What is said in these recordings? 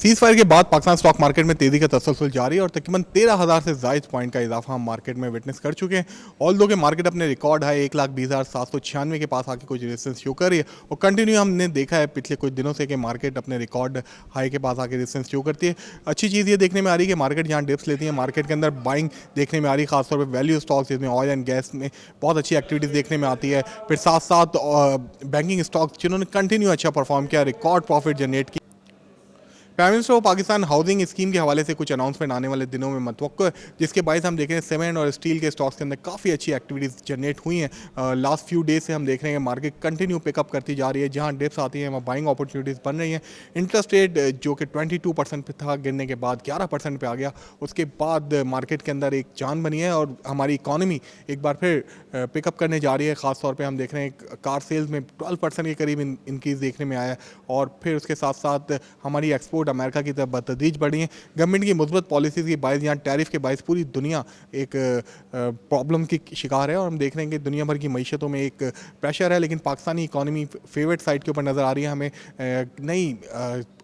Cease fire के बाद Pakistan stock market में तेजी का तसलसल जारी है और तकरीबन 13,000 से ज़ायद पॉइंट का इजाफा हम मार्केट में विटनेस कर चुके हैं। ऑल दो के मार्केट अपने रिकॉर्ड हाई 1,20,796 के पास आके कुछ रेजिस्टेंस शो कर रही है और कंटिन्यू हमने देखा है पिछले कुछ दिनों से कि मार्केट अपने रिकॉर्ड हाई के पास आके रेजिस्टेंस शो करती है। अच्छी चीज़ ये देखने में आ रही है कि मार्केट जहाँ डिप्स लेती है मार्केट के अंदर बाइंग देखने में आ रही है, खासतौर पर वैल्यू स्टॉक्स जिसमें ऑयल एंड गैस में बहुत अच्छी एक्टिविटीज़ देखने में आती है। फिर साथ साथ बैंकिंग स्टॉक्स जिन्होंने कंटिन्यू अच्छा परफॉर्म किया, रिकॉर्ड प्रॉफिट जनरेट किया। Prime minister of Pakistan housing scheme के हवाले से कुछ अनाउंसमेंट आने वाले दिनों में मतवक्को है, जिसके बायस हम देख रहे हैं सीमेंट और स्टील के स्टॉक्स के अंदर काफ़ी अच्छी एक्टिविटीज़ जनरेट हुई हैं। लास्ट फ्यू डेज से हम देख रहे हैं मार्केट कंटिन्यू पिकअप करती जा रही है, जहां डिप्स आती हैं वहाँ बाइंग अपॉर्चुनिटीज़ बन रही हैं। इंटरेस्ट रेट जो कि 22% पे था, गिरने के बाद 11% पे आ गया। उसके बाद मार्केट के अंदर एक जान बनी है और हमारी इकॉनमी एक बार फिर पिकअप करने जा रही है। ख़ासतौर पर हम देख रहे हैं कार सेल्स में 12% के करीब इनक्रीज़ देखने में आया है और फिर उसके साथ साथ हमारी एक्सपोर्ट अमेरिका की तरफ बतदरीज बढ़ी है। गवर्नमेंट की मुस्बत पॉलिसीज़ की बायस, यहाँ टैरिफ के बायस पूरी दुनिया एक प्रॉब्लम की शिकार है और हम देख रहे हैं कि दुनिया भर की मीशतों में एक प्रेशर है, लेकिन पाकिस्तानी इकॉनमी फेवरेट साइड के ऊपर नज़र आ रही है। हमें नई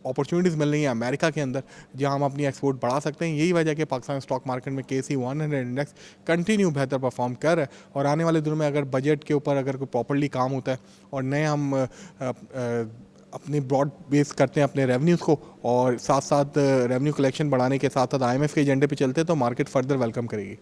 अपॉर्चुनिटीज़ मिल रही हैं अमेरिका के अंदर, जहां हम अपनी एक्सपोर्ट बढ़ा सकते हैं। यही वजह है कि पाकिस्तान स्टॉक मार्केट में KC 100 इंडेक्स कंटिन्यू बेहतर परफॉर्म कर रहा है और आने वाले दिनों में अगर बजट के ऊपर अगर कोई प्रॉपर्ली काम होता है और नए हम अपनी ब्रॉड बेस करते हैं अपने रेवेन्यूज़ को और साथ साथ रेवेन्यू कलेक्शन बढ़ाने के साथ साथ IMF के एजेंडे पे चलते हैं तो मार्केट फर्दर वेलकम करेगी।